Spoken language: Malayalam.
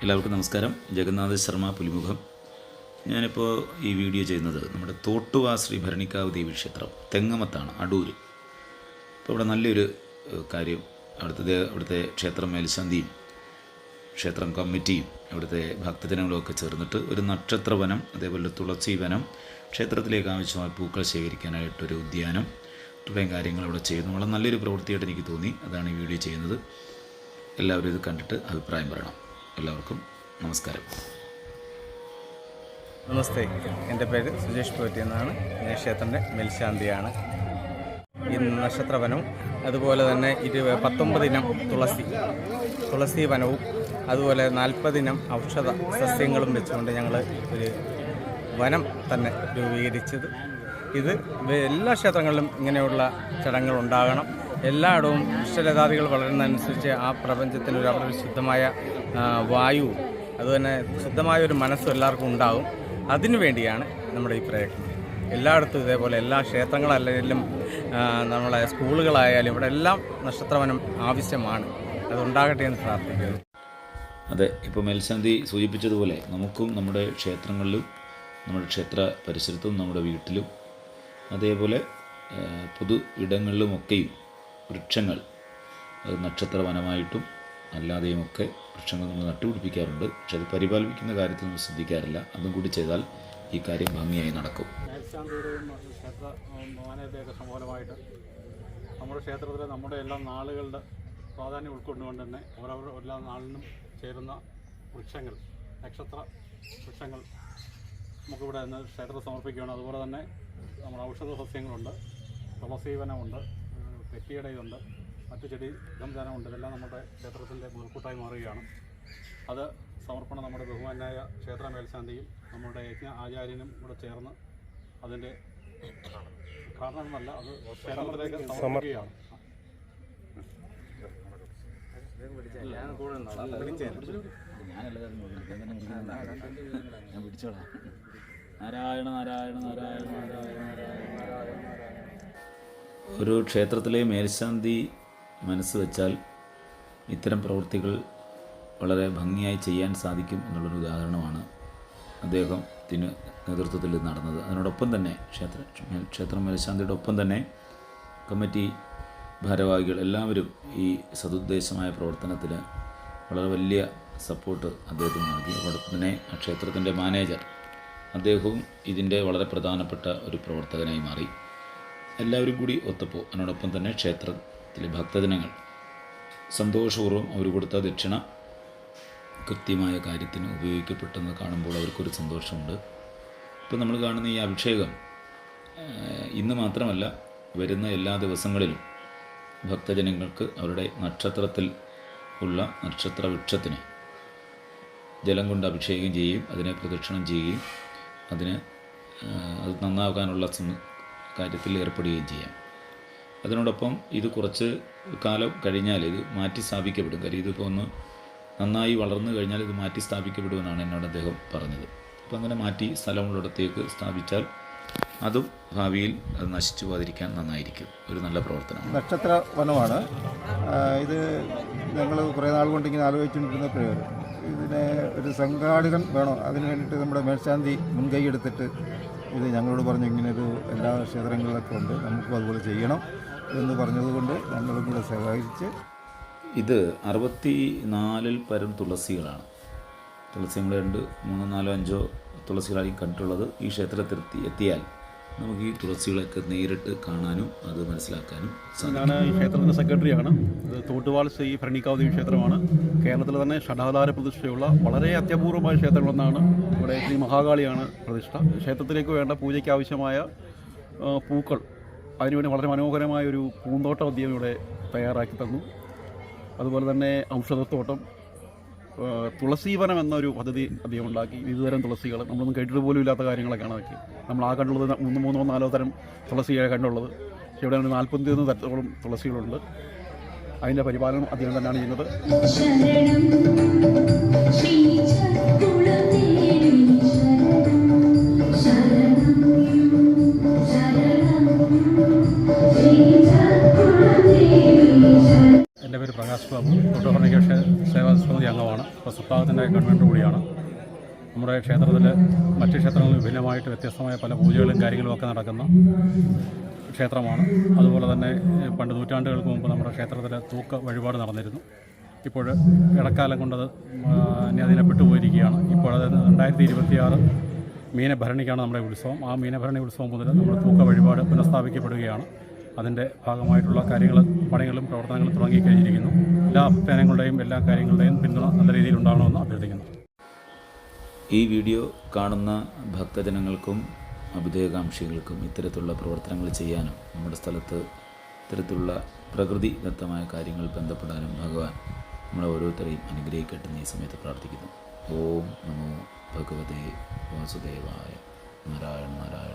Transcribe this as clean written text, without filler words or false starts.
എല്ലാവർക്കും നമസ്കാരം. ജഗന്നാഥ ശർമ്മ പുലിമുഖം. ഞാനിപ്പോൾ ഈ വീഡിയോ ചെയ്യുന്നത് നമ്മുടെ തോട്ടുവാ ശ്രീ ഭരണിക്കാവ് ദേവീക്ഷേത്രം തെങ്ങമത്താണ്, അടൂർ. അപ്പോൾ ഇവിടെ നല്ലൊരു കാര്യം, അവിടുത്തെ ക്ഷേത്രം മേൽശാന്തിയും ക്ഷേത്രം കമ്മിറ്റിയും ഇവിടുത്തെ ഭക്തജനങ്ങളുമൊക്കെ ചേർന്നിട്ട് ഒരു നക്ഷത്രവനം, അതേപോലെ തുളസി വനം, ക്ഷേത്രത്തിലേക്ക് ആവശ്യമായ പൂക്കൾ ശേഖരിക്കാനായിട്ടൊരു ഉദ്യാനം തുടങ്ങിയ കാര്യങ്ങൾ ഇവിടെ ചെയ്യുന്നു. വളരെ നല്ലൊരു പ്രവൃത്തിയായിട്ട് എനിക്ക് തോന്നി. അതാണ് ഈ വീഡിയോ ചെയ്യുന്നത്. എല്ലാവരും ഇത് കണ്ടിട്ട് അഭിപ്രായം പറയണം. എല്ലാവർക്കും നമസ്കാരം. നമസ്തേ, എൻ്റെ പേര് സുജേഷ് പോറ്റി എന്നാണ്. ഞാൻ ക്ഷേത്രത്തിൻ്റെ മേൽശാന്തിയാണ്. ഈ നക്ഷത്രവനവും അതുപോലെ തന്നെ 19 ഇനം തുളസി വനവും അതുപോലെ 40 ഇനം ഔഷധ സസ്യങ്ങളും വെച്ചുകൊണ്ട് ഞങ്ങൾ ഒരു വനം തന്നെ രൂപീകരിച്ചത്. ഇത് എല്ലാ ക്ഷേത്രങ്ങളിലും ഇങ്ങനെയുള്ള ചടങ്ങുകൾ ഉണ്ടാകണം. എല്ലായിടവും വൃക്ഷലതാദികൾ വളരുന്നതനുസരിച്ച് ആ പ്രപഞ്ചത്തിനൊരു അവിടെ ശുദ്ധമായ വായുവും അതുതന്നെ ശുദ്ധമായൊരു മനസ്സും എല്ലാവർക്കും ഉണ്ടാകും. അതിനു വേണ്ടിയാണ് നമ്മുടെ ഈ പ്രയത്നം. എല്ലായിടത്തും ഇതേപോലെ എല്ലാ ക്ഷേത്രങ്ങളല്ലെങ്കിലും നമ്മളെ സ്കൂളുകളായാലും ഇവിടെ എല്ലാം നക്ഷത്രവനം ആവശ്യമാണ്. അതുണ്ടാകട്ടെ എന്ന് പ്രാർത്ഥിക്കുന്നു. അതെ, ഇപ്പോൾ മേൽശാന്തി സൂചിപ്പിച്ചതുപോലെ നമുക്കും നമ്മുടെ ക്ഷേത്രങ്ങളിലും നമ്മുടെ ക്ഷേത്ര പരിസരത്തും നമ്മുടെ വീട്ടിലും അതേപോലെ പൊതു ഇടങ്ങളിലുമൊക്കെയും വൃക്ഷങ്ങൾ, നക്ഷത്രവനമായിട്ടും അല്ലാതെയുമൊക്കെ വൃക്ഷങ്ങൾ നമ്മൾ നട്ടുപിടിപ്പിക്കാറുണ്ട്. പക്ഷെ അത് പരിപാലിക്കുന്ന കാര്യത്തിൽ നമ്മൾ ശ്രദ്ധിക്കാറില്ല. അതും കൂടി ചെയ്താൽ ഈ കാര്യം ഭംഗിയായി നടക്കും. മേൽശാന്തിയുടെയും ക്ഷേത്ര മാനേജരുടെയൊക്കെ സംബോധമായിട്ട് നമ്മുടെ ക്ഷേത്രത്തിലെ നമ്മുടെ എല്ലാ നാളുകളുടെ പ്രാധാന്യം ഉൾക്കൊണ്ടുകൊണ്ട് തന്നെ ഓരോ എല്ലാ നാളിനും ചേരുന്ന വൃക്ഷങ്ങൾ, നക്ഷത്ര വൃക്ഷങ്ങൾ നമുക്കിവിടെ നിന്ന് ക്ഷേത്രത്തിൽ സമർപ്പിക്കുകയാണ്. അതുപോലെ തന്നെ നമ്മുടെ ഔഷധ സസ്യങ്ങളുണ്ട്, തുളസീവനമുണ്ട്, തെറ്റിയടയുണ്ട്, മറ്റു ചെടി ഗന്ധനമുണ്ട്. ഇതെല്ലാം നമ്മുടെ ക്ഷേത്രത്തിൻ്റെ മുതൽക്കൂട്ടായി മാറുകയാണ്. അത് സമർപ്പണം നമ്മുടെ ബഹുമാനായ ക്ഷേത്ര മേൽശാന്തിയും നമ്മുടെ യജ്ഞ ആചാര്യനും ഇവിടെ ചേർന്ന് അതിൻ്റെ കാരണമെന്നല്ല, അത് ക്ഷേത്രത്തിലേക്ക് സമർപ്പിക്കുകയാണ്. നാരായണ നാരായണ നാരായണ നാരായണ നാരായണ. ഒരു ക്ഷേത്രത്തിലെ മേൽശാന്തി മനസ്സ് വെച്ചാൽ ഇത്തരം പ്രവൃത്തികൾ വളരെ ഭംഗിയായി ചെയ്യാൻ സാധിക്കും എന്നുള്ളൊരു ഉദാഹരണമാണ് അദ്ദേഹത്തിന് നേതൃത്വത്തിൽ നടന്നത്. അതിനോടൊപ്പം തന്നെ ക്ഷേത്ര മേൽശാന്തിയുടെ ഒപ്പം തന്നെ കമ്മിറ്റി ഭാരവാഹികൾ എല്ലാവരും ഈ സതുദ്ദേശമായ പ്രവർത്തനത്തിന് വളരെ വലിയ സപ്പോർട്ട് അദ്ദേഹത്തിന് നൽകി. അതോടൊപ്പം തന്നെ ക്ഷേത്രത്തിൻ്റെ മാനേജർ അദ്ദേഹവും ഇതിൻ്റെ വളരെ പ്രധാനപ്പെട്ട ഒരു പ്രവർത്തകനായി മാറി. എല്ലാവരും കൂടി ഒത്തപ്പോൾ അതിനോടൊപ്പം തന്നെ ക്ഷേത്രത്തിലെ ഭക്തജനങ്ങൾ സന്തോഷപൂർവ്വം അവർ കൊടുത്ത ദക്ഷിണ കൃത്യമായ കാര്യത്തിന് ഉപയോഗിക്കപ്പെട്ടെന്ന് കാണുമ്പോൾ അവർക്കൊരു സന്തോഷമുണ്ട്. ഇപ്പോൾ നമ്മൾ കാണുന്ന ഈ അഭിഷേകം ഇന്ന് മാത്രമല്ല, വരുന്ന എല്ലാ ദിവസങ്ങളിലും ഭക്തജനങ്ങൾക്ക് അവരുടെ നക്ഷത്രത്തിൽ ഉള്ള നക്ഷത്ര വൃക്ഷത്തിന് ജലം കൊണ്ട് അഭിഷേകം ചെയ്യുകയും അതിനെ പ്രദക്ഷിണം ചെയ്യുകയും അത് നന്നാകാനുള്ള കാര്യത്തിൽ ഏർപ്പെടുകയും ചെയ്യാം. അതിനോടൊപ്പം ഇത് കുറച്ച് കാലം കഴിഞ്ഞാൽ ഇത് മാറ്റി സ്ഥാപിക്കപ്പെടും. കാര്യം ഇതിപ്പോൾ ഒന്ന് നന്നായി വളർന്നു കഴിഞ്ഞാൽ ഇത് മാറ്റി സ്ഥാപിക്കപ്പെടുമെന്നാണ് എന്നോട് അദ്ദേഹം പറഞ്ഞത്. അപ്പോൾ അങ്ങനെ മാറ്റി സ്ഥലമുള്ളിടത്തേക്ക് സ്ഥാപിച്ചാൽ അതും ഭാവിയിൽ അത് നശിച്ചു പോകാതിരിക്കാൻ നന്നായിരിക്കും. ഒരു നല്ല പ്രവർത്തനമാണ്. നക്ഷത്ര വനമാണ് ഇത്. ഞങ്ങൾ കുറേ നാൾ കൊണ്ട് ഇങ്ങനെ ആലോചിച്ചുകൊണ്ടിരുന്ന പ്രയോജനം ഇതിനെ ഒരു സംഘാടകൻ വേണം. അതിന് വേണ്ടിയിട്ട് നമ്മുടെ മേൽശാന്തി മുൻകൈ എടുത്തിട്ട് ഇത് ഞങ്ങളോട് പറഞ്ഞു, ഇങ്ങനൊരു എല്ലാ ക്ഷേത്രങ്ങളിലൊക്കെ ഉണ്ട്, നമുക്കും അതുപോലെ ചെയ്യണം എന്ന് പറഞ്ഞതുകൊണ്ട് ഞങ്ങളും കൂടെ സഹകരിച്ച്. ഇത് 64 പരം തുളസികളാണ്. തുളസി നമ്മൾ 2, 3, 4, 5 തുളസികളായി കണ്ടിട്ടുള്ളത്. ഈ ക്ഷേത്രത്തിൽ എത്തിയാൽ നമുക്ക് ഈ തുളസികളൊക്കെ നേരിട്ട് കാണാനും അത് മനസ്സിലാക്കാനും സാധിക്കും. ഞാൻ ഈ ക്ഷേത്രത്തിൻ്റെ സെക്രട്ടറിയാണ്. ഇത് തോട്ടുവാൾ ശ്രീ ഭരണിക്കാവ് ദേവി ക്ഷേത്രമാണ്. കേരളത്തിൽ തന്നെ ഷഡാധാര പ്രതിഷ്ഠയുള്ള വളരെ അത്യപൂർവമായ ക്ഷേത്രങ്ങളൊന്നാണ്. ഇവിടെ ശ്രീ മഹാകാളിയാണ് പ്രതിഷ്ഠ. ക്ഷേത്രത്തിലേക്ക് വേണ്ട പൂജയ്ക്ക് ആവശ്യമായ പൂക്കൾ, അതിനുവേണ്ടി വളരെ മനോഹരമായ ഒരു പൂന്തോട്ട ഉദ്യമം ഇവിടെ തയ്യാറാക്കി തന്നു. അതുപോലെ തന്നെ ഔഷധത്തോട്ടം, തുളസീവനം എന്നൊരു പദ്ധതി അദ്ദേഹം ഉണ്ടാക്കി. വിവിധതരം തുളസികൾ, നമ്മളൊന്നും കേട്ടിട്ട് പോലും ഇല്ലാത്ത കാര്യങ്ങളൊക്കെയാണ് അതൊക്കെ. നമ്മൾ ആ കണ്ടുള്ളത് 3, 4 തരം തുളസിയാണ് കണ്ടുള്ളത്. പക്ഷേ ഇവിടെ 41 തരത്തോളം തുളസികളുണ്ട്. അതിൻ്റെ പരിപാലനം അദ്ദേഹം തന്നെയാണ് ചെയ്യുന്നത്. എൻ്റെ പേര് പ്രകാശ് ബാബു, തൊട്ടുപറഞ്ഞ സേവാ സമിതി അംഗമാണ്. സപ്താഹത്തിൻ്റെ കൺവെൻറ്റർ കൂടിയാണ്. നമ്മുടെ ക്ഷേത്രത്തിൽ മറ്റ് ക്ഷേത്രങ്ങളിൽ വിഭിന്നമായിട്ട് വ്യത്യസ്തമായ പല പൂജകളും കാര്യങ്ങളും ഒക്കെ നടക്കുന്ന ക്ഷേത്രമാണ്. അതുപോലെ തന്നെ പണ്ട് നൂറ്റാണ്ടുകൾക്ക് മുമ്പ് നമ്മുടെ ക്ഷേത്രത്തിൽ തൂക്ക വഴിപാട് നടന്നിരുന്നു. ഇപ്പോൾ ഇടക്കാലം കൊണ്ടത് അന്യാധീനപ്പെട്ടു പോയിരിക്കുകയാണ്. ഇപ്പോൾ അത് 2026 മീനഭരണിക്കാണ് നമ്മുടെ ഉത്സവം. ആ മീനഭരണി ഉത്സവം മുതൽ നമ്മുടെ തൂക്ക വഴിപാട് പുനഃസ്ഥാപിക്കപ്പെടുകയാണ്. അതിൻ്റെ ഭാഗമായിട്ടുള്ള പണികളും പ്രവർത്തനങ്ങളും തുടങ്ങിക്കഴിഞ്ഞിരിക്കുന്നു. എല്ലാ ഭക്തജനങ്ങളുടെയും എല്ലാ കാര്യങ്ങളുടെയും പിന്തുണ നല്ല രീതിയിൽ ഉണ്ടാകണമെന്ന് അഭ്യർത്ഥിക്കുന്നു. ഈ വീഡിയോ കാണുന്ന ഭക്തജനങ്ങൾക്കും അഭ്യുദയകാംക്ഷികൾക്കും ഇത്തരത്തിലുള്ള പ്രവർത്തനങ്ങൾ ചെയ്യാനും നമ്മുടെ സ്ഥലത്ത് ഇത്തരത്തിലുള്ള പ്രകൃതിദത്തമായ കാര്യങ്ങൾ ബന്ധപ്പെടാനും ഭഗവാൻ നമ്മളെ ഓരോരുത്തരെയും അനുഗ്രഹിക്കട്ടെ എന്ന് ഈ സമയത്ത് പ്രാർത്ഥിക്കുന്നു. ഓം നമോ ഭഗവതേ വാസുദേവായ. നാരായണ നാരായണ.